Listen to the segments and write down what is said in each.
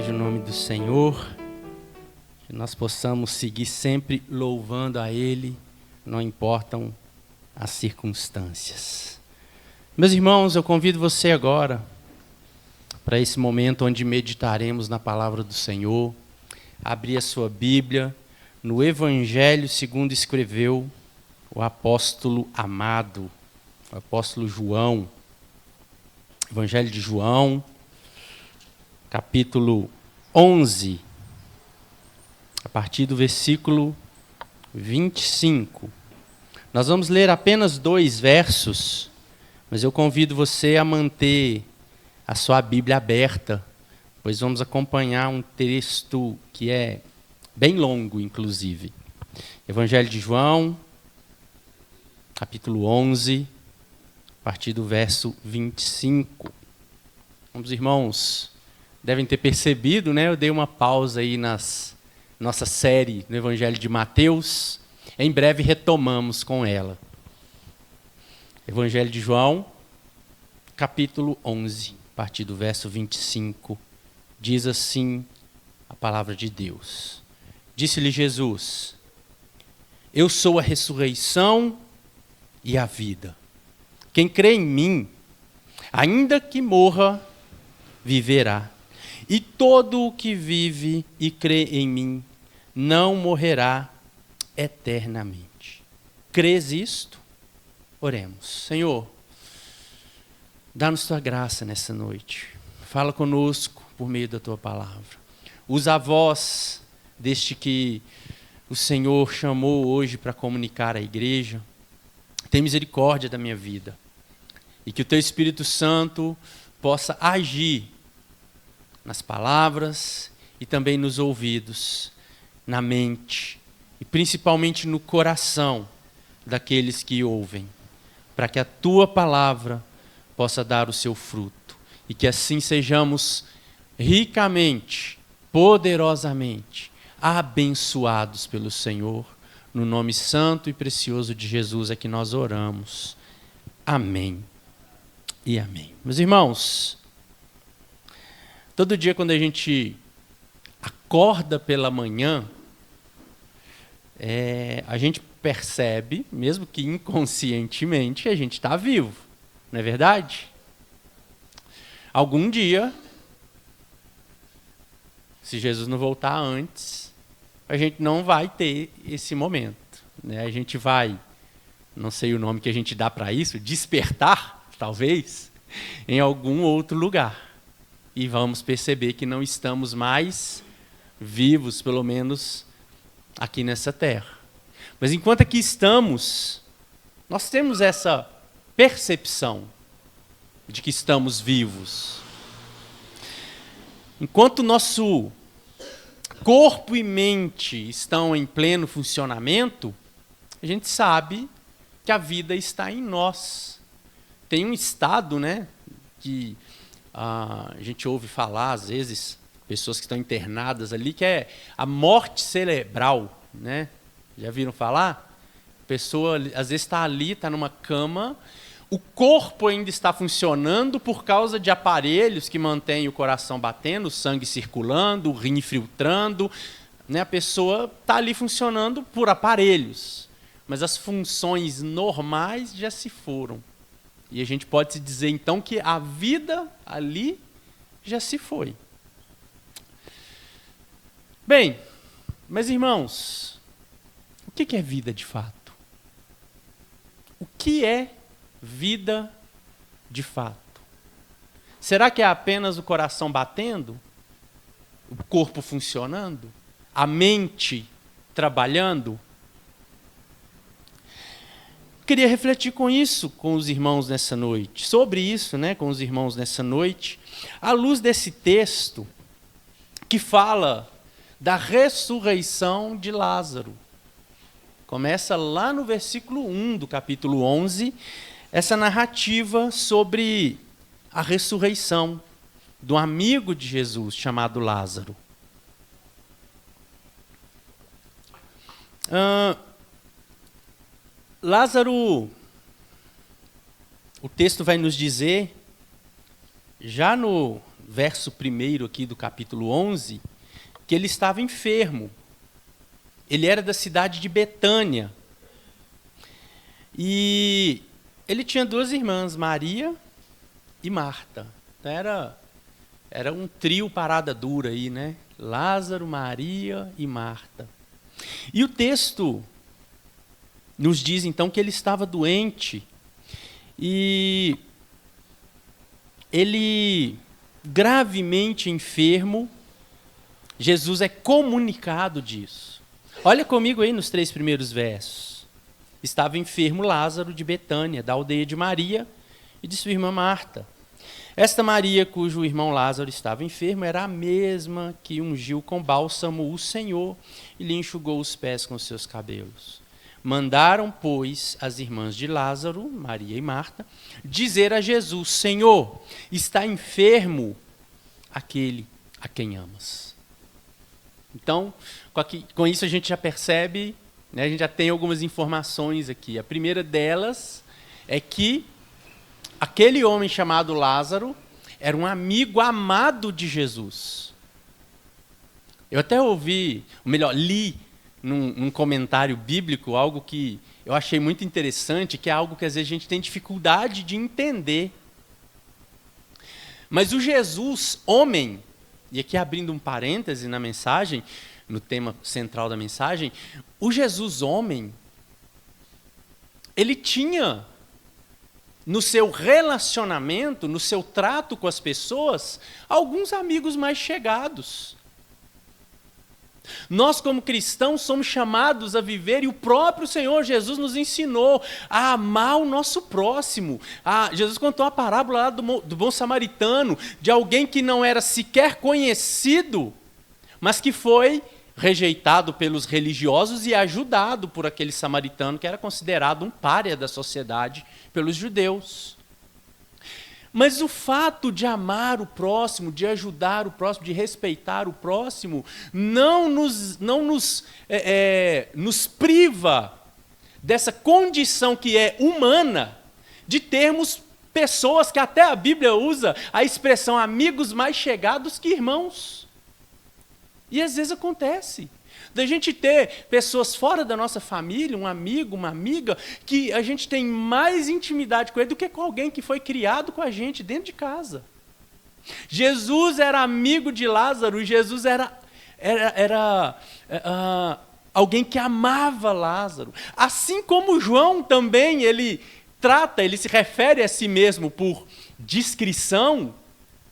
seja o nome do Senhor, que nós possamos seguir sempre louvando a Ele, não importam as circunstâncias. Meus irmãos, eu convido você agora para esse momento onde meditaremos na palavra do Senhor, abrir a sua Bíblia no Evangelho segundo escreveu o apóstolo amado, o apóstolo João. Evangelho de João, capítulo 11, a partir do versículo 25. Nós vamos ler apenas 2 versos, mas eu convido você a manter a sua Bíblia aberta, pois vamos acompanhar um texto que é bem longo, inclusive. Evangelho de João, capítulo 11, a partir do verso 25. Os irmãos devem ter percebido, né? Eu dei uma pausa aí nossa série no Evangelho de Mateus. Em breve retomamos com ela. Evangelho de João, capítulo 11, a partir do verso 25. Diz assim a palavra de Deus. Disse-lhe Jesus: Eu sou a ressurreição e a vida. Quem crê em mim, ainda que morra, viverá. E todo o que vive e crê em mim não morrerá eternamente. Crês isto? Oremos. Senhor, dá-nos tua graça nessa noite. Fala conosco por meio da tua palavra. Usa a voz deste que o Senhor chamou hoje para comunicar à igreja. Tem misericórdia da minha vida. E que o teu Espírito Santo possa agir nas palavras e também nos ouvidos, na mente e principalmente no coração daqueles que ouvem, para que a tua palavra possa dar o seu fruto e que assim sejamos ricamente, poderosamente abençoados pelo Senhor. No nome santo e precioso de Jesus é que nós oramos. Amém e amém. Meus irmãos, todo dia quando a gente acorda pela manhã, a gente percebe, mesmo que inconscientemente, que a gente está vivo, não é verdade? Algum dia, se Jesus não voltar antes, a gente não vai ter esse momento, né? A gente vai, não sei o nome que a gente dá para isso, despertar, talvez, em algum outro lugar. E vamos perceber que não estamos mais vivos, pelo menos aqui nessa terra. Mas enquanto aqui estamos, nós temos essa percepção de que estamos vivos. Enquanto o nosso corpo e mente estão em pleno funcionamento, a gente sabe que a vida está em nós. Tem um estado, né, que a gente ouve falar, às vezes, pessoas que estão internadas ali, que é a morte cerebral, né? Já viram falar? A pessoa, às vezes, está ali, está numa cama, o corpo ainda está funcionando por causa de aparelhos que mantêm o coração batendo, o sangue circulando, o rim filtrando, né? A pessoa está ali funcionando por aparelhos, mas as funções normais já se foram. E a gente pode dizer, então, que a vida ali já se foi. Bem, mas irmãos, o que é vida de fato? O que é vida de fato? Será que é apenas o coração batendo? O corpo funcionando? A mente trabalhando? Queria refletir com isso com os irmãos nessa noite, sobre isso, né, com os irmãos nessa noite, à luz desse texto que fala da ressurreição de Lázaro. Começa lá no versículo 1 do capítulo 11, essa narrativa sobre a ressurreição do amigo de Jesus chamado Lázaro. Lázaro, o texto vai nos dizer, já no verso 1 aqui do capítulo 11, que ele estava enfermo. Ele era da cidade de Betânia. E ele tinha duas irmãs, Maria e Marta. Então era um trio parada dura aí, né? Lázaro, Maria e Marta. E o texto nos diz então que ele estava doente e ele gravemente enfermo. Jesus é comunicado disso. Olha comigo aí nos 3 primeiros versos. Estava enfermo Lázaro de Betânia, da aldeia de Maria e de sua irmã Marta. Esta Maria, cujo irmão Lázaro estava enfermo, era a mesma que ungiu com bálsamo o Senhor e lhe enxugou os pés com seus cabelos. Mandaram, pois, as irmãs de Lázaro, Maria e Marta, dizer a Jesus: Senhor, está enfermo aquele a quem amas. Então, com isso a gente já percebe, né, a gente já tem algumas informações aqui. A primeira delas é que aquele homem chamado Lázaro era um amigo amado de Jesus. Eu até li num comentário bíblico algo que eu achei muito interessante, que é algo que às vezes a gente tem dificuldade de entender. Mas o Jesus, homem, e aqui abrindo um parêntese na mensagem, no tema central da mensagem, o Jesus, homem, ele tinha no seu relacionamento, no seu trato com as pessoas, alguns amigos mais chegados. Nós, como cristãos, somos chamados a viver, e o próprio Senhor Jesus nos ensinou a amar o nosso próximo. Jesus contou a parábola lá do bom samaritano, de alguém que não era sequer conhecido, mas que foi rejeitado pelos religiosos e ajudado por aquele samaritano que era considerado um pária da sociedade pelos judeus. Mas o fato de amar o próximo, de ajudar o próximo, de respeitar o próximo, não nos priva dessa condição que é humana de termos pessoas que até a Bíblia usa a expressão amigos mais chegados que irmãos. E às vezes acontece da gente ter pessoas fora da nossa família, um amigo, uma amiga, que a gente tem mais intimidade com ele do que com alguém que foi criado com a gente dentro de casa. Jesus era amigo de Lázaro, e Jesus era alguém que amava Lázaro. Assim como João também, ele se refere a si mesmo por descrição,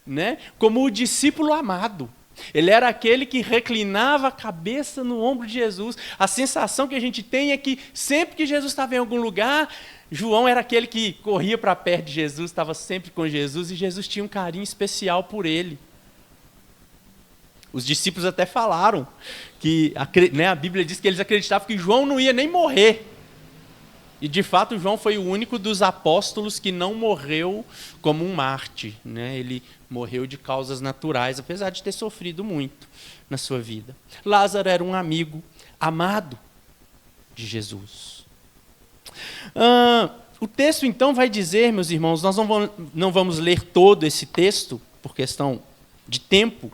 né, como o discípulo amado. Ele era aquele que reclinava a cabeça no ombro de Jesus. A sensação que a gente tem é que sempre que Jesus estava em algum lugar, João era aquele que corria para perto de Jesus, estava sempre com Jesus, e Jesus tinha um carinho especial por ele. Os discípulos até falaram que a Bíblia diz que eles acreditavam que João não ia nem morrer. E, de fato, João foi o único dos apóstolos que não morreu como um mártir, né? Ele morreu de causas naturais, apesar de ter sofrido muito na sua vida. Lázaro era um amigo amado de Jesus. O texto, então, vai dizer, meus irmãos, nós não vamos ler todo esse texto, por questão de tempo,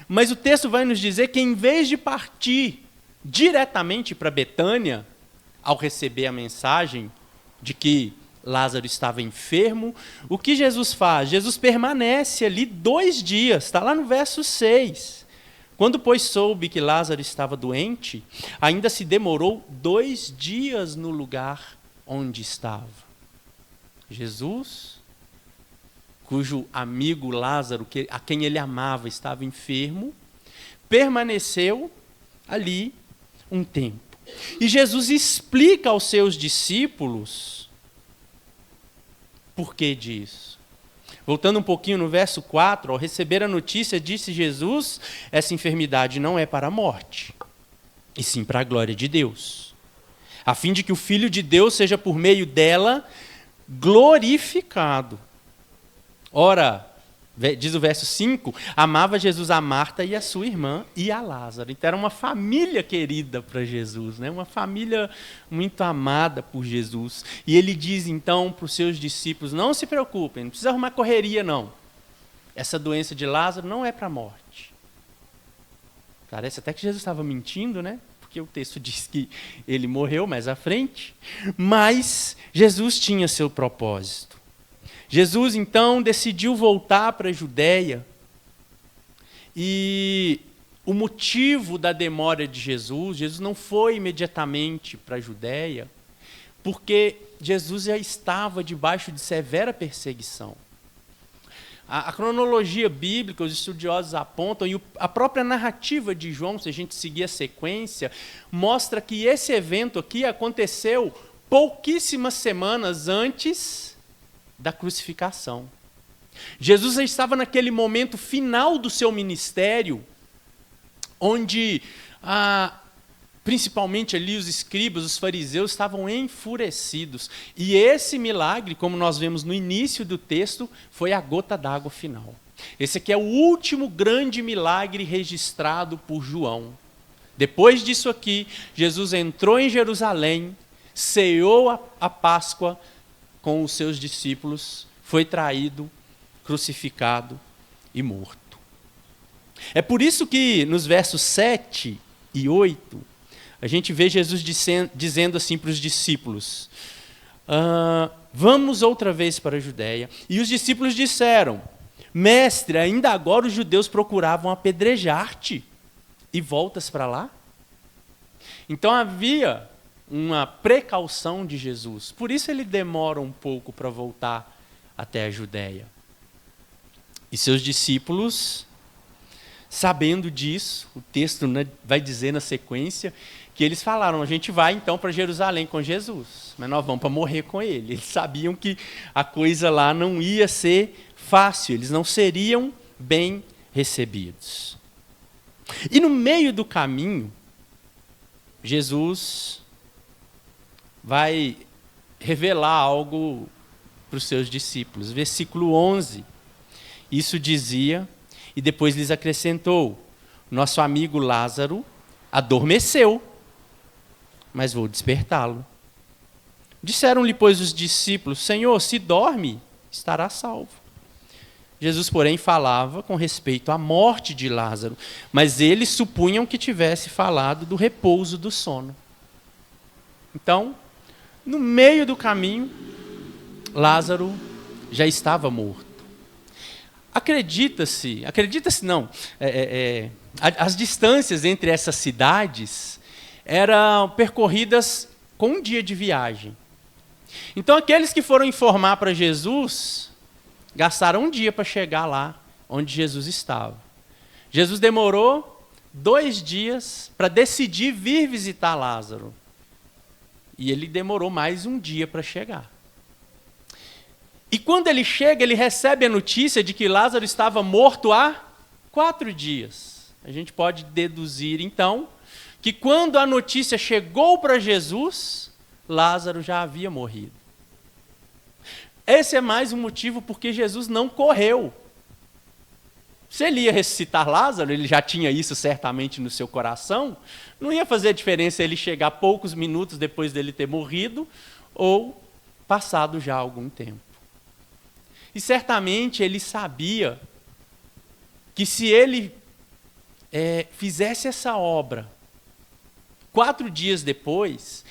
mas o texto vai nos dizer que, em vez de partir diretamente para Betânia, ao receber a mensagem de que Lázaro estava enfermo, o que Jesus faz? Jesus permanece ali 2 dias, está lá no verso 6. Quando, pois, soube que Lázaro estava doente, ainda se demorou 2 dias no lugar onde estava. Jesus, cujo amigo Lázaro, a quem ele amava, estava enfermo, permaneceu ali um tempo. E Jesus explica aos seus discípulos por que disso. Voltando um pouquinho no verso 4, ao receber a notícia, disse Jesus: essa enfermidade não é para a morte, e sim para a glória de Deus, a fim de que o Filho de Deus seja por meio dela glorificado. Ora, diz o verso 5, amava Jesus a Marta e a sua irmã e a Lázaro. Então era uma família querida para Jesus, né? Uma família muito amada por Jesus. E ele diz então para os seus discípulos: não se preocupem, não precisa arrumar correria não. essa doença de Lázaro não é para a morte. Parece até que Jesus estava mentindo, né? Porque o texto diz que ele morreu mais à frente. Mas Jesus tinha seu propósito. Jesus, então, decidiu voltar para a Judéia. E o motivo da demora de Jesus não foi imediatamente para a Judéia, porque Jesus já estava debaixo de severa perseguição. A cronologia bíblica, os estudiosos apontam, e a própria narrativa de João, se a gente seguir a sequência, mostra que esse evento aqui aconteceu pouquíssimas semanas antes da crucificação. Jesus já estava naquele momento final do seu ministério, onde principalmente ali os escribas, os fariseus, estavam enfurecidos. E esse milagre, como nós vemos no início do texto, foi a gota d'água final. Esse aqui é o último grande milagre registrado por João. Depois disso aqui, Jesus entrou em Jerusalém, ceou a Páscoa com os seus discípulos, foi traído, crucificado e morto. É por isso que nos versos 7 e 8, a gente vê Jesus dizendo assim para os discípulos, vamos outra vez para a Judéia. E os discípulos disseram, mestre, ainda agora os judeus procuravam apedrejar-te e voltas para lá? Então havia uma precaução de Jesus, por isso ele demora um pouco para voltar até a Judéia. E seus discípulos, sabendo disso, o texto vai dizer na sequência, que eles falaram, a gente vai então para Jerusalém com Jesus, mas nós vamos para morrer com ele. Eles sabiam que a coisa lá não ia ser fácil, eles não seriam bem recebidos. E no meio do caminho, Jesus vai revelar algo para os seus discípulos. Versículo 11, isso dizia, e depois lhes acrescentou, nosso amigo Lázaro adormeceu, mas vou despertá-lo. Disseram-lhe, pois, os discípulos, Senhor, se dorme, estará salvo. Jesus, porém, falava com respeito à morte de Lázaro, mas eles supunham que tivesse falado do repouso do sono. Então, no meio do caminho, Lázaro já estava morto. Acredita-se não, as distâncias entre essas cidades eram percorridas com um dia de viagem. Então aqueles que foram informar para Jesus, gastaram um dia para chegar lá onde Jesus estava. Jesus demorou 2 dias para decidir vir visitar Lázaro. E ele demorou mais um dia para chegar. E quando ele chega, ele recebe a notícia de que Lázaro estava morto há 4 dias. A gente pode deduzir, então, que quando a notícia chegou para Jesus, Lázaro já havia morrido. Esse é mais um motivo porque Jesus não correu. Se ele ia ressuscitar Lázaro, ele já tinha isso certamente no seu coração, não ia fazer diferença ele chegar poucos minutos depois dele ter morrido ou passado já algum tempo. E certamente ele sabia que se ele fizesse essa obra 4 dias depois,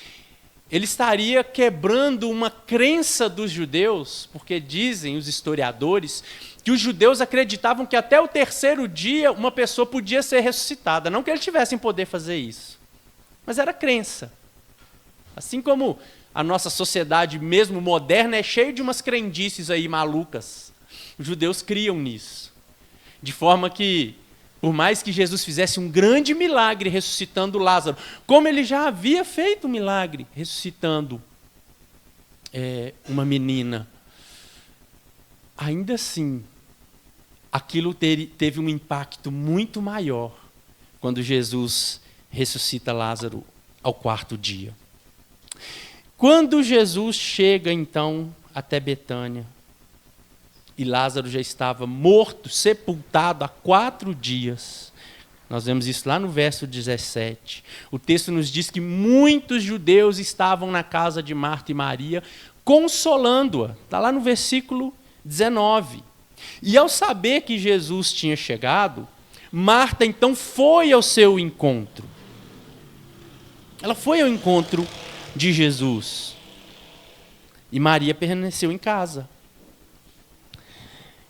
ele estaria quebrando uma crença dos judeus, porque dizem os historiadores que os judeus acreditavam que até o 3º dia uma pessoa podia ser ressuscitada. Não que eles tivessem poder fazer isso, mas era crença. Assim como a nossa sociedade mesmo moderna é cheia de umas crendices aí malucas. Os judeus criam nisso. De forma que, por mais que Jesus fizesse um grande milagre ressuscitando Lázaro, como ele já havia feito um milagre ressuscitando uma menina, ainda assim, aquilo teve um impacto muito maior quando Jesus ressuscita Lázaro ao 4º dia. Quando Jesus chega, então, até Betânia, e Lázaro já estava morto, sepultado há 4 dias, nós vemos isso lá no verso 17, o texto nos diz que muitos judeus estavam na casa de Marta e Maria, consolando-a, está lá no versículo 19. E ao saber que Jesus tinha chegado, Marta então foi ao seu encontro. Ela foi ao encontro de Jesus. E Maria permaneceu em casa.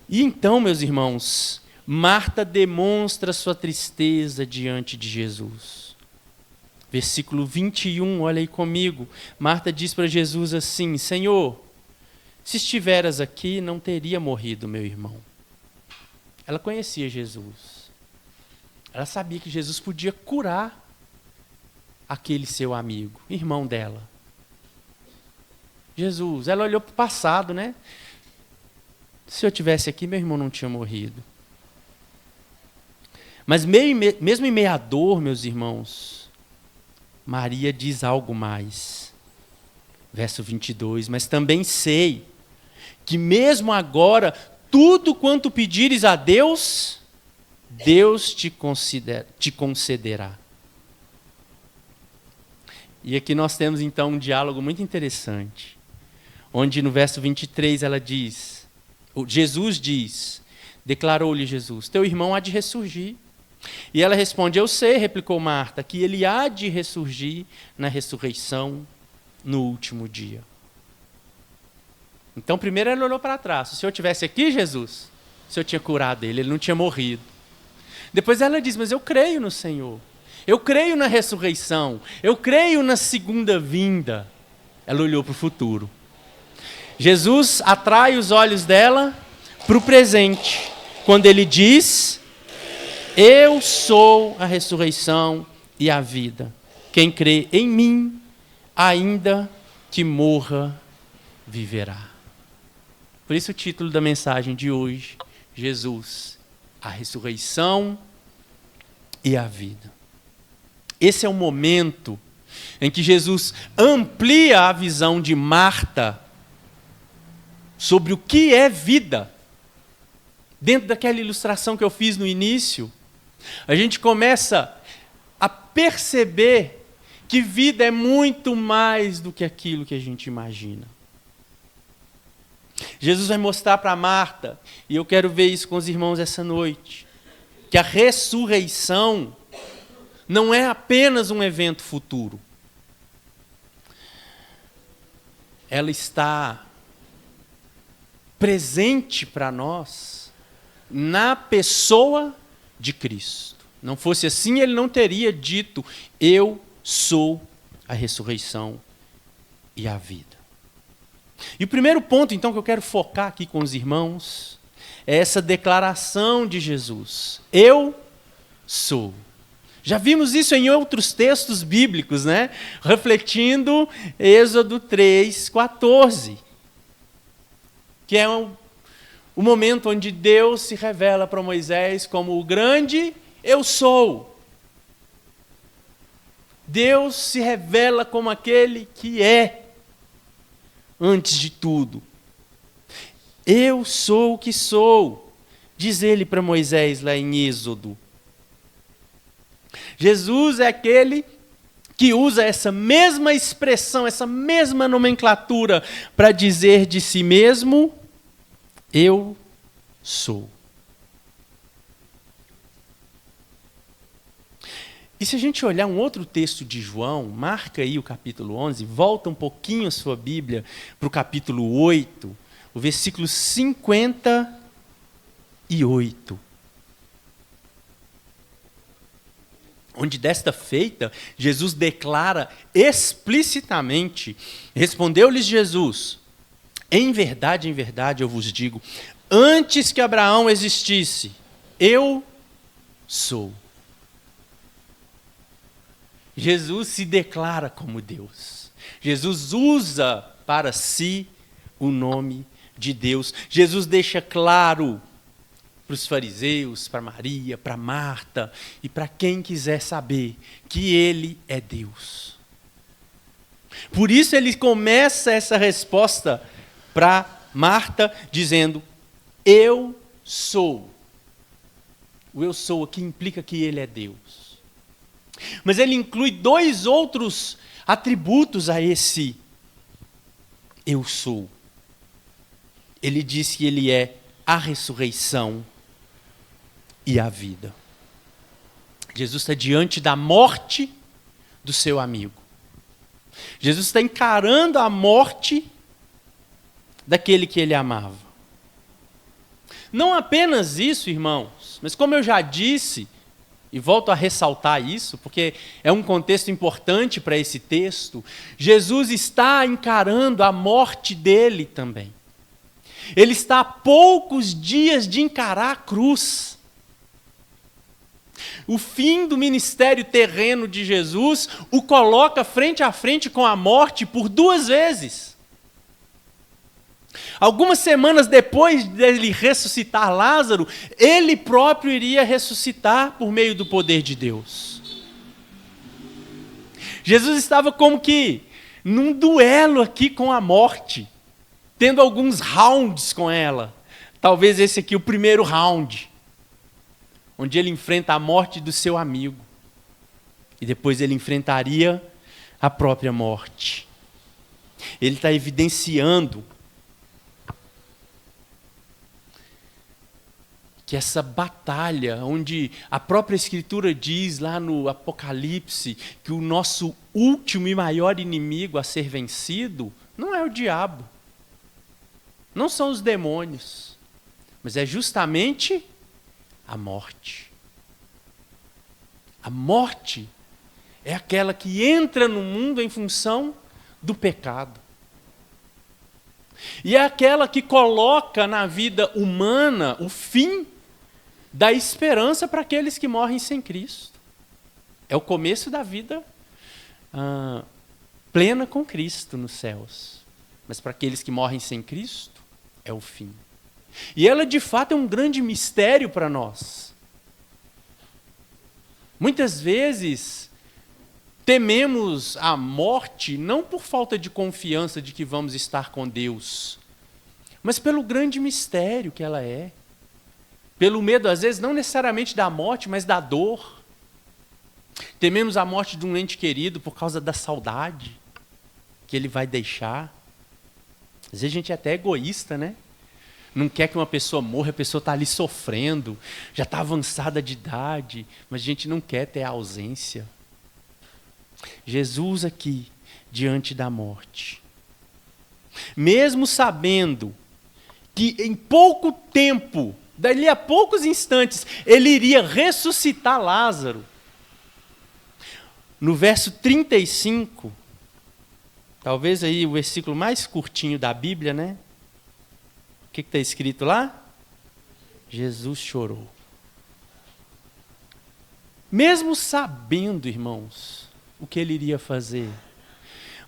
E então, meus irmãos, Marta demonstra sua tristeza diante de Jesus. Versículo 21, olha aí comigo. Marta diz para Jesus assim: Senhor, se estiveras aqui, não teria morrido meu irmão. Ela conhecia Jesus. Ela sabia que Jesus podia curar aquele seu amigo, irmão dela. Jesus, ela olhou para o passado, né? Se eu tivesse aqui, meu irmão não tinha morrido. Mas mesmo em meio à dor, meus irmãos, Maria diz algo mais. Verso 22, mas também sei que mesmo agora, tudo quanto pedires a Deus, Deus te concederá. E aqui nós temos então um diálogo muito interessante, onde no verso 23 ela diz, Jesus diz, declarou-lhe Jesus, teu irmão há de ressurgir. E ela responde, eu sei, replicou Marta, que ele há de ressurgir na ressurreição no último dia. Então primeiro ela olhou para trás, se o Senhor estivesse aqui, Jesus, o Senhor tinha curado ele não tinha morrido. Depois ela diz, mas eu creio no Senhor, eu creio na ressurreição, eu creio na segunda vinda. Ela olhou para o futuro. Jesus atrai os olhos dela para o presente, quando ele diz, eu sou a ressurreição e a vida. Quem crê em mim, ainda que morra, viverá. Por isso o título da mensagem de hoje, Jesus, a ressurreição e a vida. Esse é o momento em que Jesus amplia a visão de Marta sobre o que é vida. Dentro daquela ilustração que eu fiz no início, a gente começa a perceber que vida é muito mais do que aquilo que a gente imagina. Jesus vai mostrar para Marta, e eu quero ver isso com os irmãos essa noite, que a ressurreição não é apenas um evento futuro. Ela está presente para nós na pessoa de Cristo. Não fosse assim, ele não teria dito, eu sou a ressurreição e a vida. E o primeiro ponto, então, que eu quero focar aqui com os irmãos, é essa declaração de Jesus. Eu sou. Já vimos isso em outros textos bíblicos, né? Refletindo Êxodo 3:14, que é o momento onde Deus se revela para Moisés como o grande eu sou. Deus se revela como aquele que é, antes de tudo. Eu sou o que sou, diz ele para Moisés lá em Êxodo. Jesus é aquele que usa essa mesma expressão, essa mesma nomenclatura para dizer de si mesmo, eu sou. E se a gente olhar um outro texto de João, marca aí o capítulo 11, volta um pouquinho a sua Bíblia para o capítulo 8, o versículo 58. Onde desta feita, Jesus declara explicitamente, respondeu-lhes Jesus, em verdade, eu vos digo, antes que Abraão existisse, eu sou. Jesus se declara como Deus. Jesus usa para si o nome de Deus. Jesus deixa claro para os fariseus, para Maria, para Marta e para quem quiser saber que Ele é Deus. Por isso ele começa essa resposta para Marta dizendo, eu sou. O eu sou aqui implica que Ele é Deus. Mas ele inclui dois outros atributos a esse eu sou. Ele diz que Ele é a ressurreição e a vida. Jesus está diante da morte do seu amigo. Jesus está encarando a morte daquele que ele amava. Não apenas isso, irmãos, mas como eu já disse, e volto a ressaltar isso, porque é um contexto importante para esse texto, Jesus está encarando a morte dele também. Ele está a poucos dias de encarar a cruz. O fim do ministério terreno de Jesus o coloca frente a frente com a morte por 2 vezes. Algumas semanas depois dele ressuscitar Lázaro, ele próprio iria ressuscitar por meio do poder de Deus. Jesus estava como que num duelo aqui com a morte, tendo alguns rounds com ela. Talvez esse aqui, o primeiro round, onde ele enfrenta a morte do seu amigo. E depois ele enfrentaria a própria morte. Ele está evidenciando que essa batalha, onde a própria Escritura diz lá no Apocalipse que o nosso último e maior inimigo a ser vencido não é o diabo, não são os demônios, mas é justamente a morte. A morte é aquela que entra no mundo em função do pecado. E é aquela que coloca na vida humana o fim da esperança para aqueles que morrem sem Cristo. É o começo da vida plena com Cristo nos céus. Mas para aqueles que morrem sem Cristo, é o fim. E ela, de fato, é um grande mistério para nós. Muitas vezes, tememos a morte não por falta de confiança de que vamos estar com Deus, mas pelo grande mistério que ela é. Pelo medo, às vezes, não necessariamente da morte, mas da dor. Tememos a morte de um ente querido por causa da saudade que ele vai deixar. Às vezes a gente é até egoísta, né? Não quer que uma pessoa morra, a pessoa está ali sofrendo, já está avançada de idade, mas a gente não quer ter a ausência. Jesus aqui, diante da morte. Mesmo sabendo que em pouco tempo, dali a poucos instantes, ele iria ressuscitar Lázaro. No verso 35, talvez aí o versículo mais curtinho da Bíblia, né? O que está escrito lá? Jesus chorou. Mesmo sabendo, irmãos, o que ele iria fazer.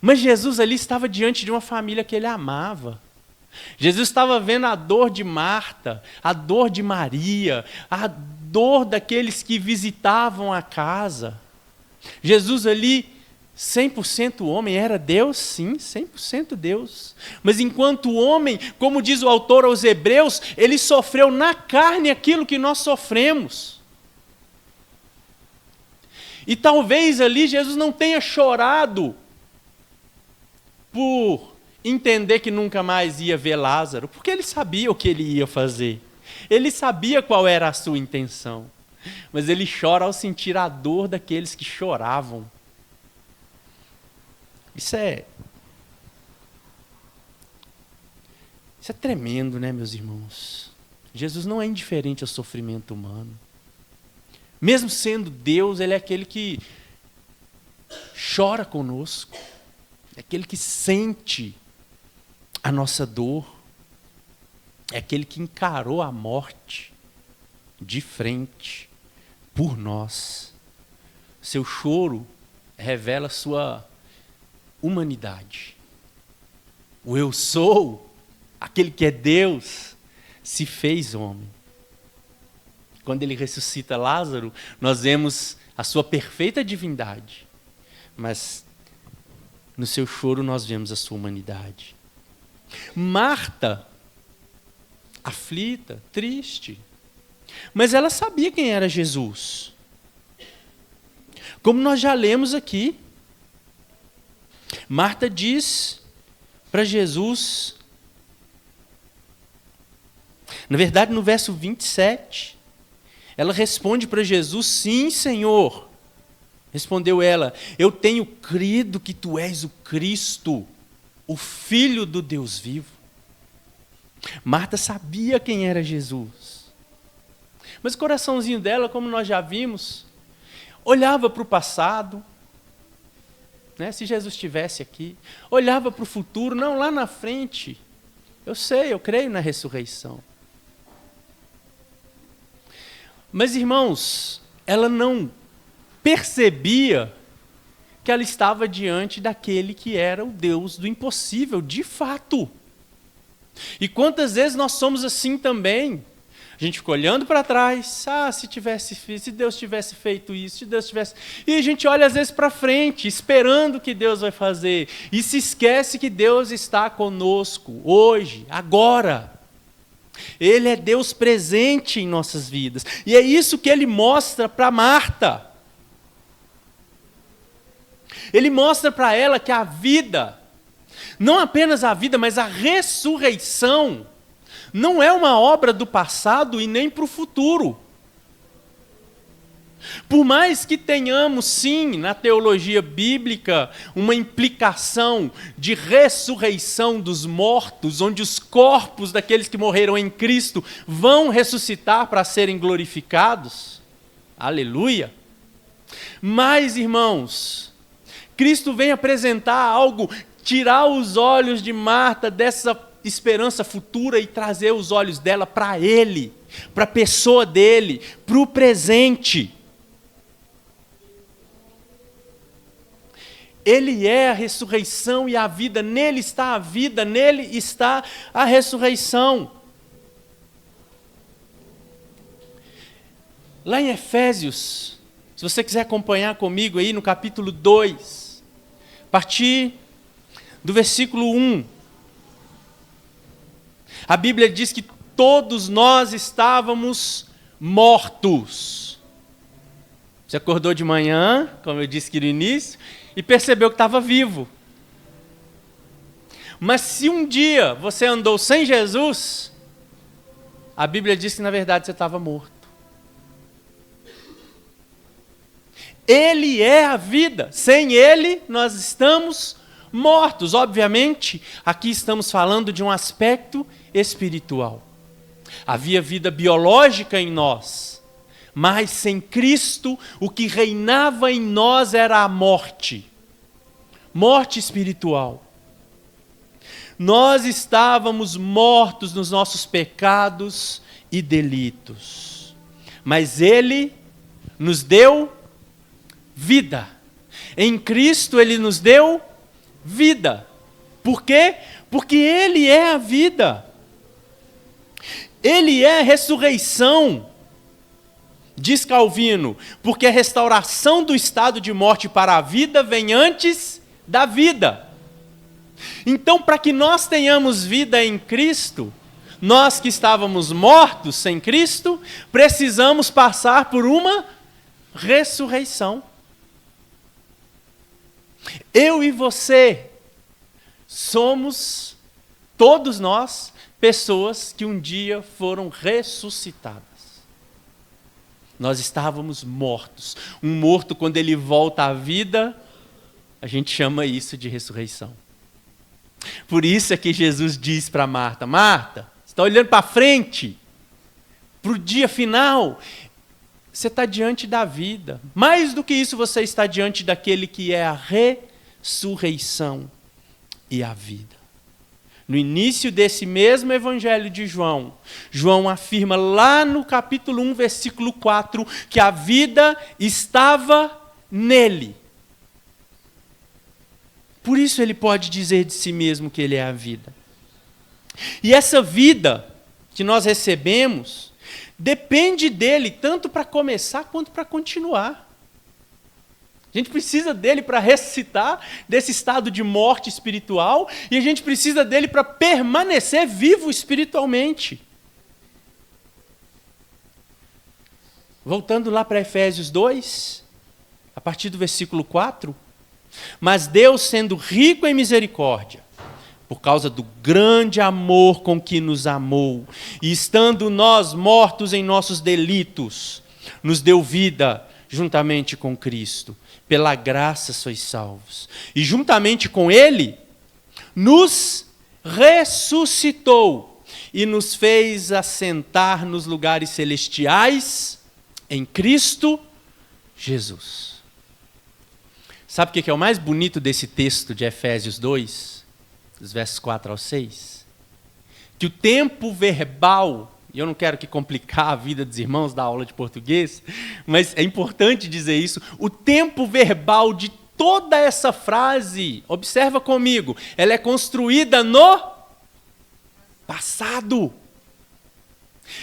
Mas Jesus ali estava diante de uma família que ele amava. Jesus estava vendo a dor de Marta, a dor de Maria, a dor daqueles que visitavam a casa. Jesus ali, 100% homem, era Deus, sim, 100% Deus. Mas enquanto homem, como diz o autor aos Hebreus, ele sofreu na carne aquilo que nós sofremos. E talvez ali Jesus não tenha chorado por entender que nunca mais ia ver Lázaro, porque ele sabia o que ele ia fazer. Ele sabia qual era a sua intenção. Mas ele chora ao sentir a dor daqueles que choravam. Isso é tremendo, né, meus irmãos? Jesus não é indiferente ao sofrimento humano. Mesmo sendo Deus, ele é aquele que chora conosco. É aquele que sente a nossa dor. É aquele que encarou a morte de frente por nós. Seu choro revela sua humanidade. O eu sou, aquele que é Deus, se fez homem. Quando ele ressuscita Lázaro, nós vemos a sua perfeita divindade. Mas no seu choro nós vemos a sua humanidade. Marta, aflita, triste. Mas ela sabia quem era Jesus. Como nós já lemos aqui. Marta diz para Jesus: Na verdade, no verso 27, ela responde para Jesus: sim, Senhor. Respondeu ela: eu tenho crido que tu és o Cristo, o Filho do Deus vivo. Marta sabia quem era Jesus. Mas o coraçãozinho dela, como nós já vimos, olhava para o passado, né, se Jesus estivesse aqui, olhava para o futuro, não, lá na frente. Eu sei, eu creio na ressurreição. Mas, irmãos, ela não percebia que ela estava diante daquele que era o Deus do impossível, de fato. E quantas vezes nós somos assim também? A gente fica olhando para trás, se Deus tivesse feito isso, se Deus tivesse... E a gente olha às vezes para frente, esperando o que Deus vai fazer, e se esquece que Deus está conosco, hoje, agora. Ele é Deus presente em nossas vidas. E é isso que Ele mostra para Marta. Ele mostra para ela que a vida, não apenas a vida, mas a ressurreição, não é uma obra do passado e nem para o futuro. Por mais que tenhamos, sim, na teologia bíblica, uma implicação de ressurreição dos mortos, onde os corpos daqueles que morreram em Cristo vão ressuscitar para serem glorificados, aleluia. Mas, irmãos, Cristo vem apresentar algo, tirar os olhos de Marta dessa esperança futura e trazer os olhos dela para Ele, para a pessoa dele, para o presente. Ele é a ressurreição e a vida, nele está a vida, nele está a ressurreição. Lá em Efésios, se você quiser acompanhar comigo aí no capítulo 2, a partir do versículo 1, a Bíblia diz que todos nós estávamos mortos. Você acordou de manhã, como eu disse aqui no início, e percebeu que estava vivo. Mas se um dia você andou sem Jesus, a Bíblia diz que na verdade você estava morto. Ele é a vida. Sem Ele nós estamos mortos. Obviamente, aqui estamos falando de um aspecto espiritual. Havia vida biológica em nós, mas sem Cristo, o que reinava em nós era a morte. Morte espiritual. Nós estávamos mortos nos nossos pecados e delitos. Mas Ele nos deu vida. Em Cristo Ele nos deu vida. Por quê? Porque Ele é a vida. Ele é a ressurreição. Diz Calvino, porque a restauração do estado de morte para a vida vem antes da vida. Então, para que nós tenhamos vida em Cristo, nós que estávamos mortos sem Cristo, precisamos passar por uma ressurreição. Eu e você somos, todos nós, pessoas que um dia foram ressuscitadas. Nós estávamos mortos. Um morto, quando ele volta à vida, a gente chama isso de ressurreição. Por isso é que Jesus diz para Marta: Marta, você está olhando para frente, para o dia final, você está diante da vida. Mais do que isso, você está diante daquele que é a ressurreição e a vida. No início desse mesmo evangelho de João, João afirma lá no capítulo 1, versículo 4, que a vida estava nele. Por isso ele pode dizer de si mesmo que ele é a vida. E essa vida que nós recebemos depende dele tanto para começar quanto para continuar. A gente precisa dele para ressuscitar desse estado de morte espiritual e a gente precisa dele para permanecer vivo espiritualmente. Voltando lá para Efésios 2, a partir do versículo 4. Mas Deus, sendo rico em misericórdia, por causa do grande amor com que nos amou, e estando nós mortos em nossos delitos, nos deu vida juntamente com Cristo. Pela graça sois salvos. E juntamente com Ele, nos ressuscitou e nos fez assentar nos lugares celestiais em Cristo Jesus. Sabe o que é o mais bonito desse texto de Efésios 2, dos versos 4 ao 6? Que o tempo verbal, e eu não quero que complicar a vida dos irmãos da aula de português, mas é importante dizer isso, o tempo verbal de toda essa frase, observa comigo, ela é construída no passado.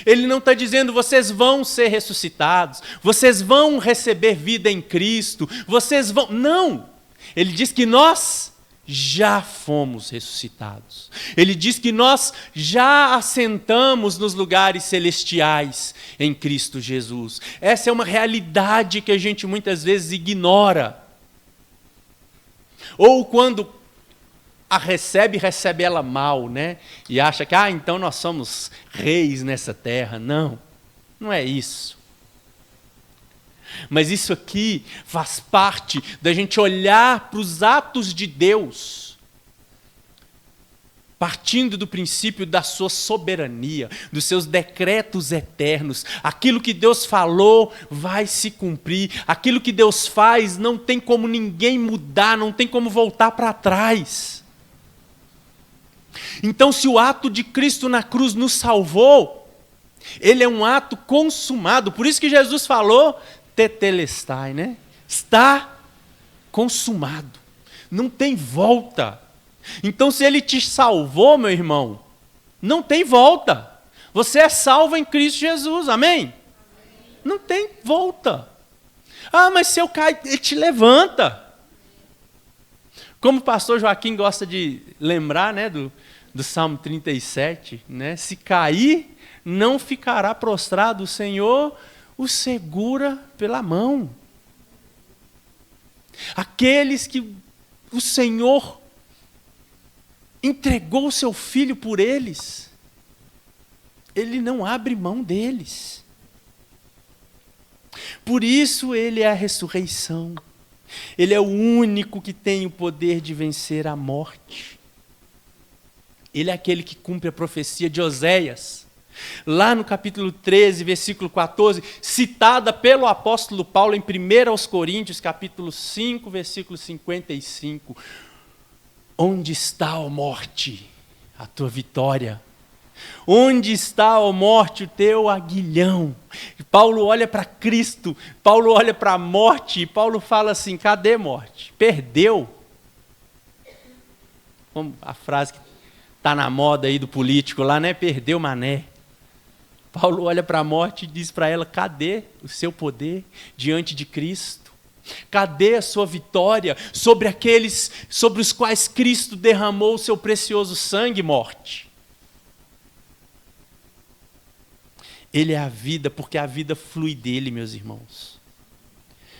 Ele não está dizendo vocês vão ser ressuscitados, vocês vão receber vida em Cristo, vocês vão... Não! Ele diz que nós já fomos ressuscitados. Ele diz que nós já assentamos nos lugares celestiais em Cristo Jesus. Essa é uma realidade que a gente muitas vezes ignora. Ou quando a recebe ela mal, né? E acha que, então nós somos reis nessa terra. Não, não é isso. Mas isso aqui faz parte da gente olhar para os atos de Deus, partindo do princípio da sua soberania, dos seus decretos eternos. Aquilo que Deus falou vai se cumprir. Aquilo que Deus faz não tem como ninguém mudar, não tem como voltar para trás. Então, se o ato de Cristo na cruz nos salvou, ele é um ato consumado. Por isso que Jesus falou, tetelestai, né? Está consumado. Não tem volta. Então, se ele te salvou, meu irmão, não tem volta. Você é salvo em Cristo Jesus, amém? Não tem volta. Mas se eu cair, ele te levanta. Como o pastor Joaquim gosta de lembrar, né, do Salmo 37, né? Se cair, não ficará prostrado, o Senhor o segura pela mão. Aqueles que o Senhor entregou o seu Filho por eles, Ele não abre mão deles. Por isso Ele é a ressurreição. Ele é o único que tem o poder de vencer a morte. Ele é aquele que cumpre a profecia de Oséias, lá no capítulo 13, versículo 14, citada pelo apóstolo Paulo em 1 Coríntios, capítulo 5, versículo 55. Onde está, ó morte, a tua vitória? Onde está, ó morte, o teu aguilhão? E Paulo olha para Cristo, Paulo olha para a morte, e Paulo fala assim, cadê morte? Perdeu? Como a frase que está na moda aí do político lá, né? Perdeu mané. Paulo olha para a morte e diz para ela, cadê o seu poder diante de Cristo? Cadê a sua vitória sobre aqueles sobre os quais Cristo derramou o seu precioso sangue, morte? Ele é a vida, porque a vida flui dele, meus irmãos.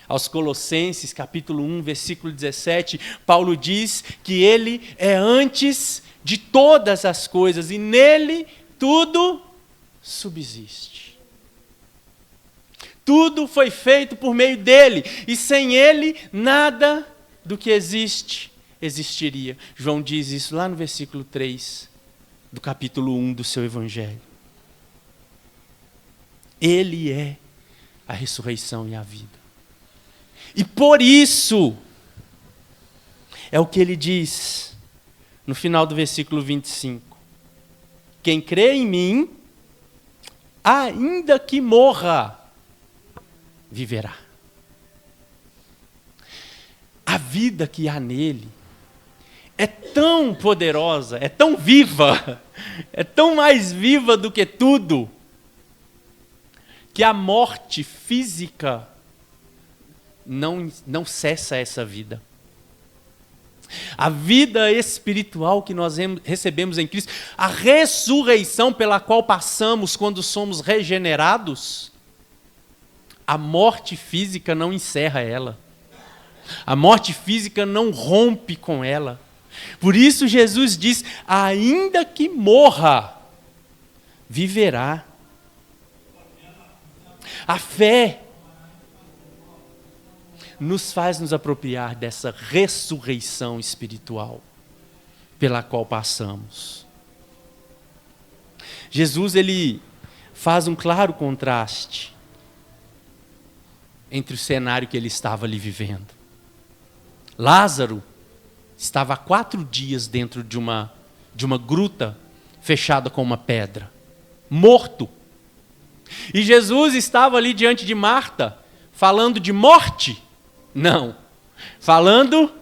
Aos Colossenses, capítulo 1, versículo 17, Paulo diz que ele é antes de todas as coisas e nele tudo subsiste. Tudo foi feito por meio dele, e sem ele, nada do que existe, existiria. João diz isso lá no versículo 3, do capítulo 1 do seu Evangelho. Ele é a ressurreição e a vida. E por isso, é o que ele diz no final do versículo 25. Quem crê em mim, ainda que morra, viverá. A vida que há nele é tão poderosa, é tão viva, é tão mais viva do que tudo, que a morte física não cessa essa vida. A vida espiritual que nós recebemos em Cristo, a ressurreição pela qual passamos quando somos regenerados, a morte física não encerra ela. A morte física não rompe com ela. Por isso Jesus diz, ainda que morra, viverá. A fé nos faz nos apropriar dessa ressurreição espiritual pela qual passamos. Jesus, ele faz um claro contraste entre o cenário que ele estava ali vivendo. Lázaro estava há 4 dias dentro de uma gruta fechada com uma pedra, morto. E Jesus estava ali diante de Marta, falando de morte? Não, falando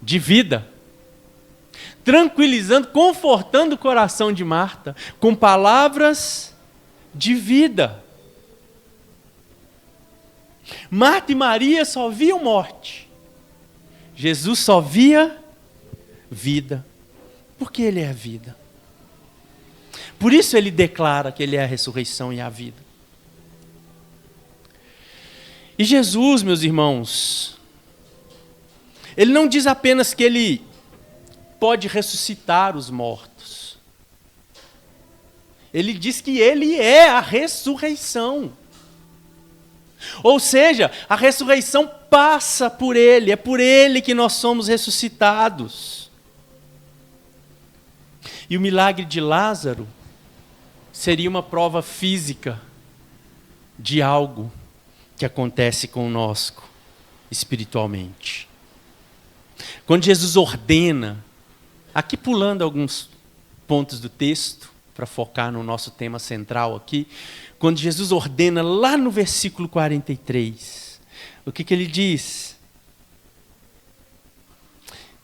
de vida. Tranquilizando, confortando o coração de Marta com palavras de vida. Marta e Maria só viam morte. Jesus só via vida, porque Ele é a vida. Por isso Ele declara que Ele é a ressurreição e a vida. E Jesus, meus irmãos, Ele não diz apenas que Ele pode ressuscitar os mortos. Ele diz que Ele é a ressurreição. Ou seja, a ressurreição passa por Ele, é por Ele que nós somos ressuscitados. E o milagre de Lázaro seria uma prova física de algo que acontece conosco espiritualmente. Quando Jesus ordena, aqui pulando alguns pontos do texto, para focar no nosso tema central aqui, quando Jesus ordena lá no versículo 43, o que ele diz?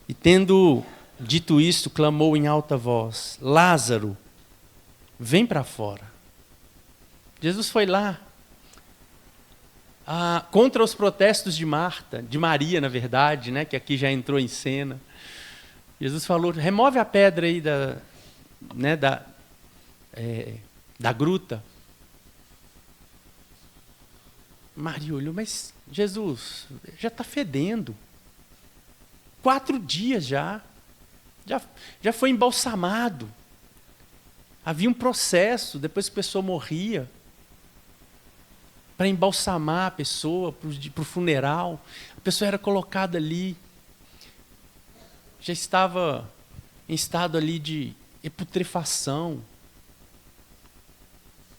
E tendo dito isto, clamou em alta voz, Lázaro, vem para fora. Jesus foi lá, contra os protestos de Marta, de Maria, na verdade, né, que aqui já entrou em cena. Jesus falou, remove a pedra aí da gruta. Maria olhou, mas Jesus, já está fedendo. 4 dias já foi embalsamado. Havia um processo, depois que a pessoa morria, para embalsamar a pessoa para o funeral. A pessoa era colocada ali, já estava em estado ali de putrefação.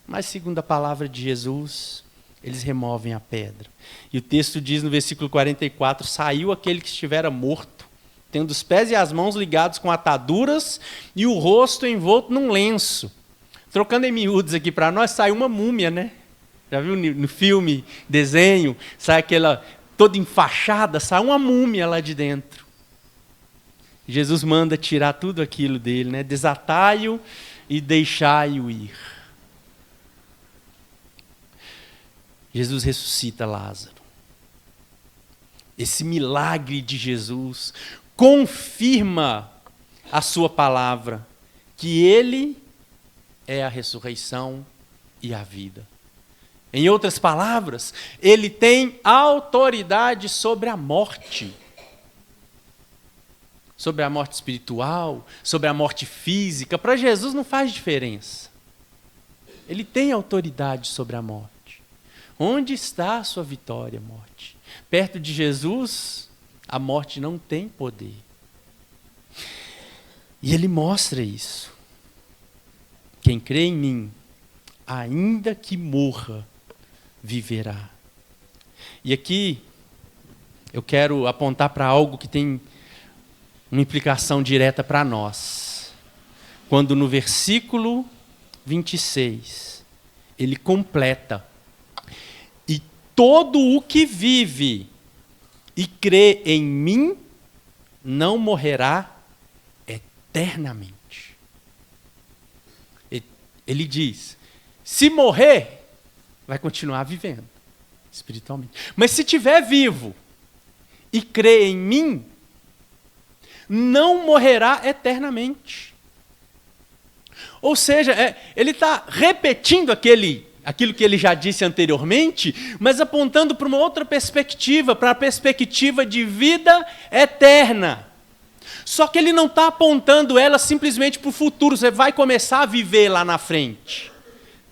Mas segundo a palavra de Jesus, eles removem a pedra. E o texto diz no versículo 44, saiu aquele que estivera morto, tendo os pés e as mãos ligados com ataduras e o rosto envolto num lenço. Trocando em miúdos aqui para nós, saiu uma múmia, né? Já viu no filme, desenho, sai aquela toda enfaixada, sai uma múmia lá de dentro. Jesus manda tirar tudo aquilo dele, né? Desatai-o e deixai-o ir. Jesus ressuscita Lázaro. Esse milagre de Jesus confirma a sua palavra, que Ele é a ressurreição e a vida. Em outras palavras, Ele tem autoridade sobre a morte. Sobre a morte espiritual, sobre a morte física. Para Jesus não faz diferença. Ele tem autoridade sobre a morte. Onde está a sua vitória, morte? Perto de Jesus, a morte não tem poder. E Ele mostra isso. Quem crê em mim, ainda que morra, viverá. E aqui, eu quero apontar para algo que tem uma implicação direta para nós. Quando no versículo 26, ele completa, e todo o que vive e crê em mim, não morrerá eternamente. Ele diz, se morrer, vai continuar vivendo espiritualmente. Mas se estiver vivo e crê em mim, não morrerá eternamente. Ou seja, ele está repetindo aquilo que ele já disse anteriormente, mas apontando para uma outra perspectiva, para a perspectiva de vida eterna. Só que ele não está apontando ela simplesmente para o futuro. Você vai começar a viver lá na frente.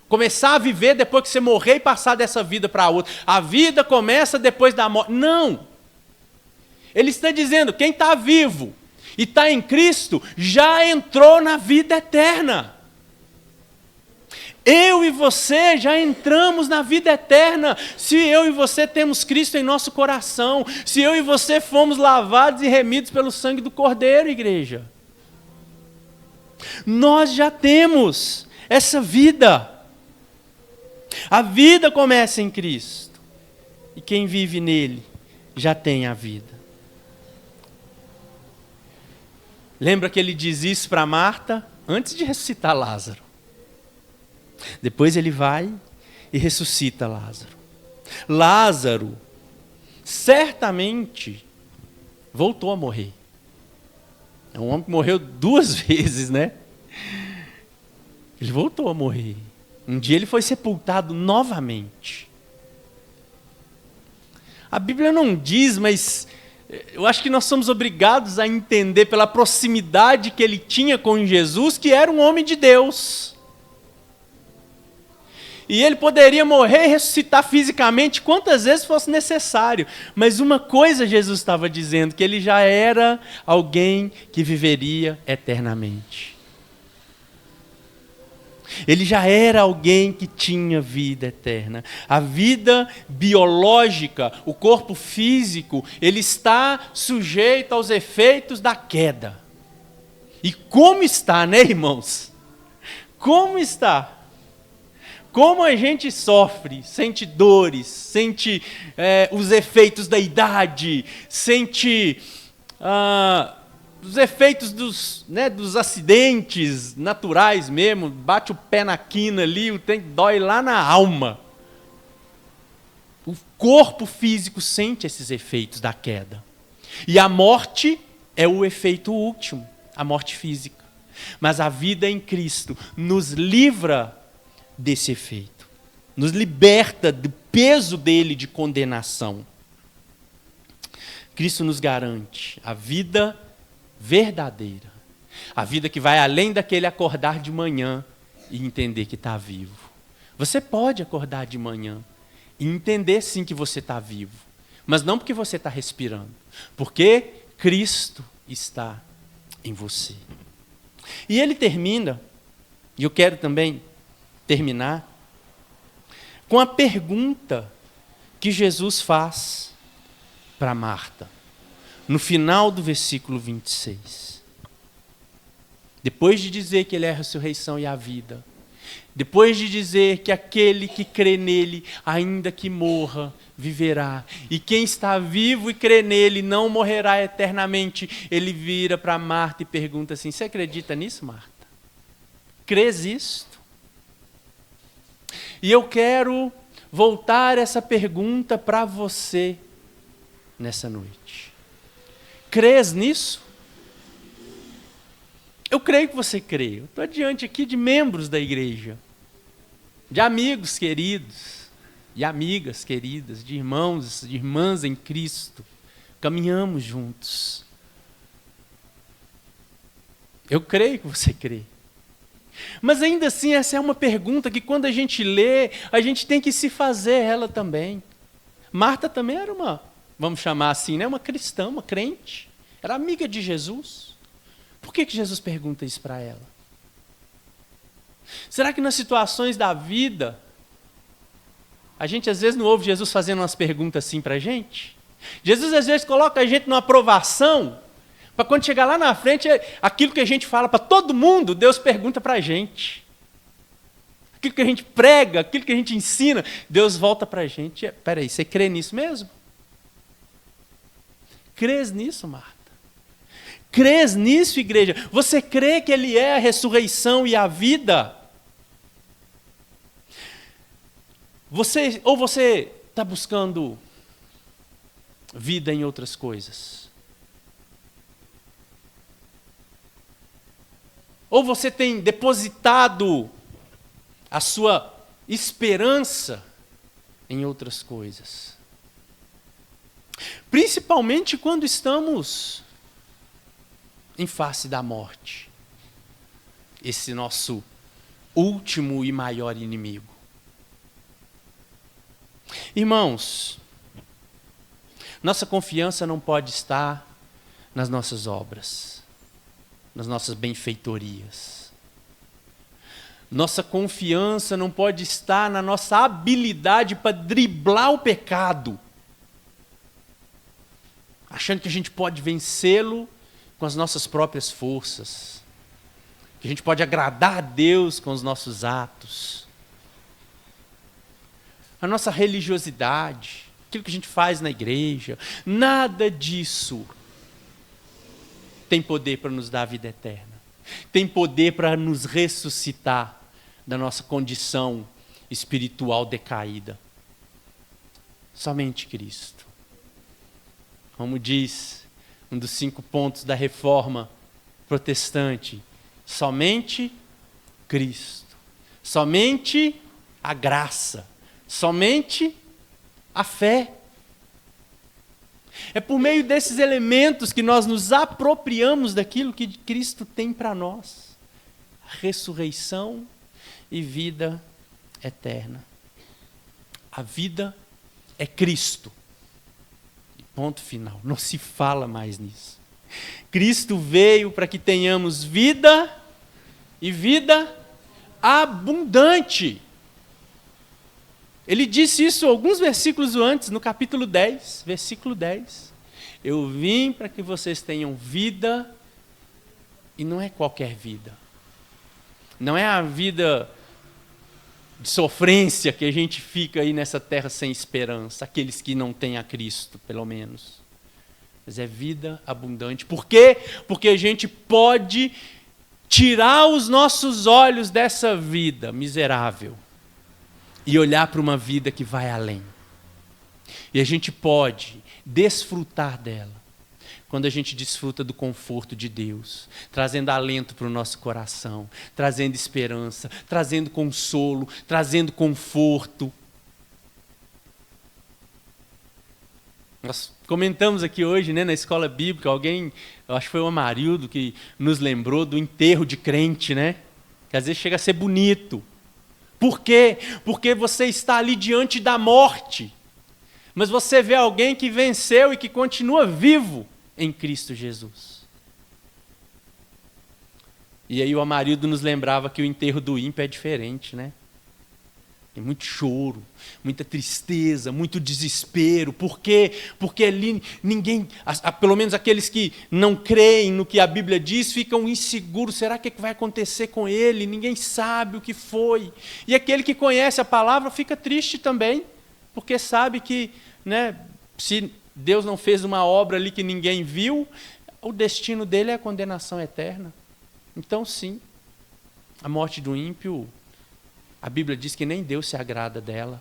Começar a viver depois que você morrer e passar dessa vida para outra. A vida começa depois da morte. Não. Ele está dizendo, quem está vivo e está em Cristo, já entrou na vida eterna. Eu e você já entramos na vida eterna, se eu e você temos Cristo em nosso coração, se eu e você fomos lavados e remidos pelo sangue do Cordeiro, igreja. Nós já temos essa vida. A vida começa em Cristo, e quem vive nele já tem a vida. Lembra que ele diz isso para Marta antes de ressuscitar Lázaro? Depois ele vai e ressuscita Lázaro. Lázaro certamente voltou a morrer. É um homem que morreu 2 vezes, né? Ele voltou a morrer. Um dia ele foi sepultado novamente. A Bíblia não diz, mas eu acho que nós somos obrigados a entender pela proximidade que ele tinha com Jesus, que era um homem de Deus. E ele poderia morrer e ressuscitar fisicamente quantas vezes fosse necessário. Mas uma coisa Jesus estava dizendo, que ele já era alguém que viveria eternamente. Ele já era alguém que tinha vida eterna. A vida biológica, o corpo físico, ele está sujeito aos efeitos da queda. E como está, né, irmãos? Como está? Como a gente sofre, sente dores, sente os efeitos da idade, sente os efeitos dos acidentes naturais mesmo, bate o pé na quina ali, o trem dói lá na alma. O corpo físico sente esses efeitos da queda. E a morte é o efeito último, a morte física. Mas a vida em Cristo nos livra desse efeito, nos liberta do peso dele de condenação. Cristo nos garante a vida verdadeira, a vida que vai além daquele acordar de manhã e entender que está vivo. Você pode acordar de manhã e entender sim que você está vivo, mas não porque você está respirando, porque Cristo está em você. E ele termina, e eu quero também terminar com a pergunta que Jesus faz para Marta, no final do versículo 26. Depois de dizer que ele é a ressurreição e a vida, depois de dizer que aquele que crê nele, ainda que morra, viverá, e quem está vivo e crê nele não morrerá eternamente, ele vira para Marta e pergunta assim: você acredita nisso, Marta? Crês isto? E eu quero voltar essa pergunta para você nessa noite. Crês nisso? Eu creio que você crê. Eu estou diante aqui de membros da igreja, de amigos queridos e amigas queridas, de irmãos e de irmãs em Cristo. Caminhamos juntos. Eu creio que você crê. Mas ainda assim, essa é uma pergunta que quando a gente lê, a gente tem que se fazer ela também. Marta também era vamos chamar assim, né? Uma cristã, uma crente. Era amiga de Jesus. Por que Jesus pergunta isso para ela? Será que nas situações da vida, a gente às vezes não ouve Jesus fazendo umas perguntas assim para a gente? Jesus às vezes coloca a gente numa provação, para quando chegar lá na frente, aquilo que a gente fala para todo mundo, Deus pergunta para a gente. Aquilo que a gente prega, aquilo que a gente ensina, Deus volta para a gente. Espera aí, você crê nisso mesmo? Crês nisso, Marta? Crês nisso, igreja? Você crê que Ele é a ressurreição e a vida? Ou você está buscando vida em outras coisas? Ou você tem depositado a sua esperança em outras coisas? Principalmente quando estamos em face da morte. Esse nosso último e maior inimigo. Irmãos, nossa confiança não pode estar nas nossas obras, nas nossas benfeitorias. Nossa confiança não pode estar na nossa habilidade para driblar o pecado, achando que a gente pode vencê-lo com as nossas próprias forças, que a gente pode agradar a Deus com os nossos atos. A nossa religiosidade, aquilo que a gente faz na igreja, nada disso tem poder para nos dar a vida eterna. Tem poder para nos ressuscitar da nossa condição espiritual decaída. Somente Cristo. Como diz um dos 5 pontos da reforma protestante, somente Cristo. Somente a graça. Somente a fé. É por meio desses elementos que nós nos apropriamos daquilo que Cristo tem para nós. Ressurreição e vida eterna. A vida é Cristo. Ponto final. Não se fala mais nisso. Cristo veio para que tenhamos vida e vida abundante. Ele disse isso alguns versículos antes, no capítulo 10, versículo 10. Eu vim para que vocês tenham vida, e não é qualquer vida. Não é a vida de sofrência que a gente fica aí nessa terra sem esperança, aqueles que não têm a Cristo, pelo menos. Mas é vida abundante. Por quê? Porque a gente pode tirar os nossos olhos dessa vida miserável e olhar para uma vida que vai além. E a gente pode desfrutar dela quando a gente desfruta do conforto de Deus, trazendo alento para o nosso coração, trazendo esperança, trazendo consolo, trazendo conforto. Nós comentamos aqui hoje, né, na escola bíblica, alguém, eu acho que foi o Amarildo, que nos lembrou do enterro de crente, né? Que às vezes chega a ser bonito. Por quê? Porque você está ali diante da morte, mas você vê alguém que venceu e que continua vivo em Cristo Jesus. E aí o Amarildo nos lembrava que o enterro do ímpio é diferente, né? Tem muito choro, muita tristeza, muito desespero. Por quê? Porque ali ninguém, pelo menos aqueles que não creem no que a Bíblia diz, ficam inseguros. Será que vai acontecer com ele? Ninguém sabe o que foi. E aquele que conhece a palavra fica triste também, porque sabe que, né, se Deus não fez uma obra ali que ninguém viu, o destino dele é a condenação eterna. Então, sim, a morte do ímpio, a Bíblia diz que nem Deus se agrada dela,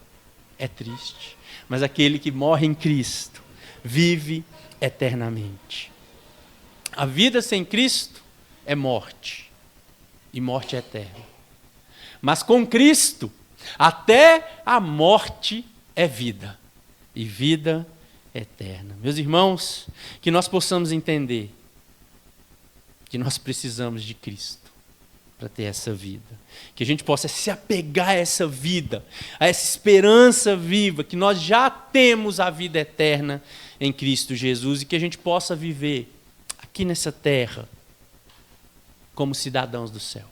é triste. Mas aquele que morre em Cristo vive eternamente. A vida sem Cristo é morte, e morte eterna. Mas com Cristo, até a morte é vida, e vida eterna. Meus irmãos, que nós possamos entender que nós precisamos de Cristo para ter essa vida. Que a gente possa se apegar a essa vida, a essa esperança viva, que nós já temos a vida eterna em Cristo Jesus e que a gente possa viver aqui nessa terra como cidadãos do céu.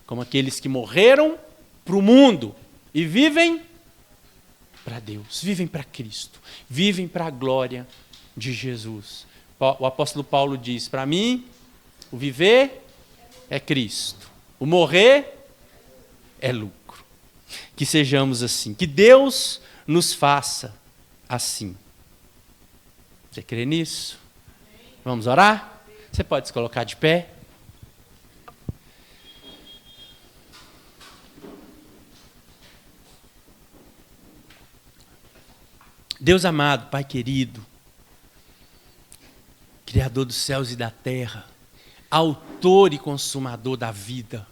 Como aqueles que morreram para o mundo e vivem para Deus, vivem para Cristo, vivem para a glória de Jesus. O apóstolo Paulo diz, para mim, o viver é Cristo. O morrer é lucro. Que sejamos assim. Que Deus nos faça assim. Você crê nisso? Vamos orar? Você pode se colocar de pé? Deus amado, Pai querido, Criador dos céus e da terra, Autor e consumador da vida,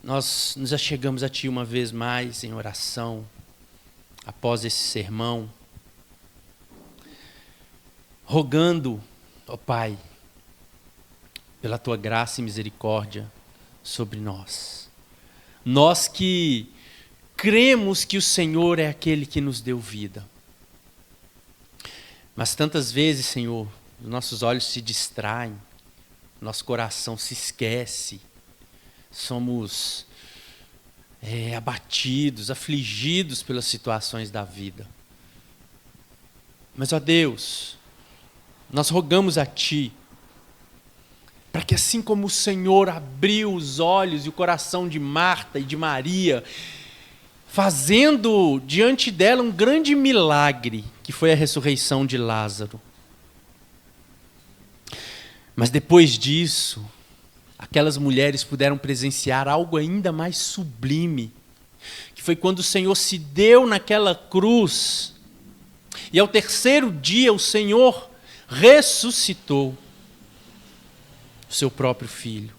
nós nos achegamos a Ti uma vez mais em oração, após esse sermão, rogando Ó Pai, pela tua graça e misericórdia sobre nós. Nós que cremos que o Senhor é aquele que nos deu vida. Mas tantas vezes, Senhor, os nossos olhos se distraem, nosso coração se esquece, somos abatidos, afligidos pelas situações da vida. Mas, ó Deus, nós rogamos a Ti, para que assim como o Senhor abriu os olhos e o coração de Marta e de Maria, fazendo diante dela um grande milagre, que foi a ressurreição de Lázaro. Mas depois disso, aquelas mulheres puderam presenciar algo ainda mais sublime, que foi quando o Senhor se deu naquela cruz, e ao terceiro dia o Senhor ressuscitou o seu próprio Filho.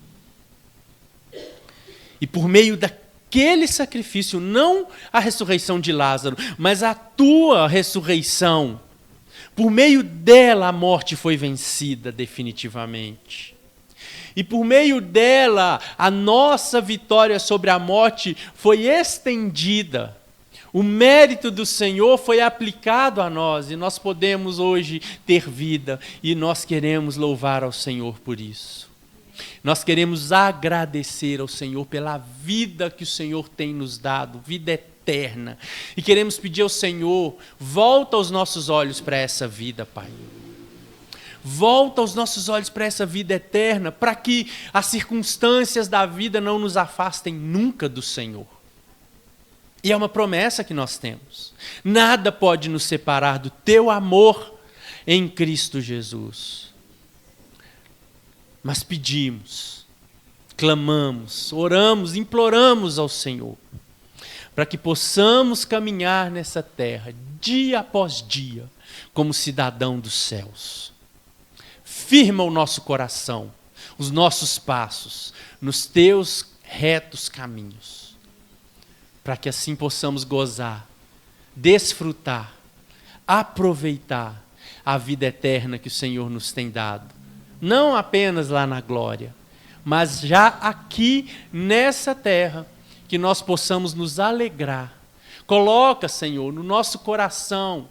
E por meio daquele sacrifício, não a ressurreição de Lázaro, mas a tua ressurreição, por meio dela a morte foi vencida definitivamente. E por meio dela a nossa vitória sobre a morte foi estendida. O mérito do Senhor foi aplicado a nós e nós podemos hoje ter vida e nós queremos louvar ao Senhor por isso. Nós queremos agradecer ao Senhor pela vida que o Senhor tem nos dado, vida eterna. E queremos pedir ao Senhor, volta os nossos olhos para essa vida, Pai. Volta os nossos olhos para essa vida eterna, para que as circunstâncias da vida não nos afastem nunca do Senhor. E é uma promessa que nós temos. Nada pode nos separar do teu amor em Cristo Jesus. Mas pedimos, clamamos, oramos, imploramos ao Senhor, para que possamos caminhar nessa terra, dia após dia, como cidadão dos céus. Firma o nosso coração, os nossos passos, nos teus retos caminhos, para que assim possamos gozar, desfrutar, aproveitar a vida eterna que o Senhor nos tem dado. Não apenas lá na glória, mas já aqui nessa terra, que nós possamos nos alegrar. Coloca, Senhor, no nosso coração.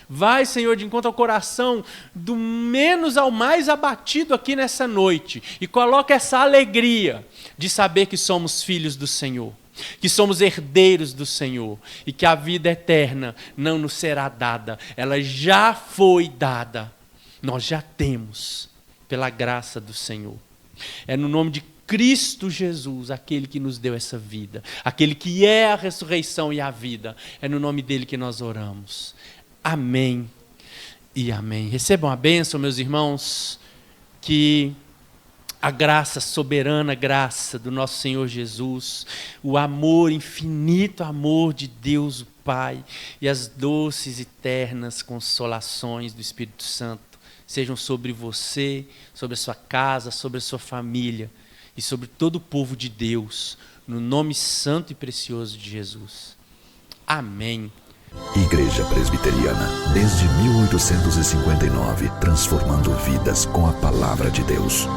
Vai, Senhor, de encontro ao coração do menos ao mais abatido aqui nessa noite. E coloca essa alegria de saber que somos filhos do Senhor, que somos herdeiros do Senhor e que a vida eterna não nos será dada. Ela já foi dada. Nós já temos, pela graça do Senhor. É no nome de Cristo Jesus, aquele que nos deu essa vida, aquele que é a ressurreição e a vida. É no nome dele que nós oramos. Amém e amém. Recebam a bênção, meus irmãos, que a graça, soberana graça do nosso Senhor Jesus, o amor, infinito amor de Deus o Pai e as doces e ternas consolações do Espírito Santo sejam sobre você, sobre a sua casa, sobre a sua família e sobre todo o povo de Deus, no nome santo e precioso de Jesus. Amém. Igreja Presbiteriana, desde 1859, transformando vidas com a palavra de Deus.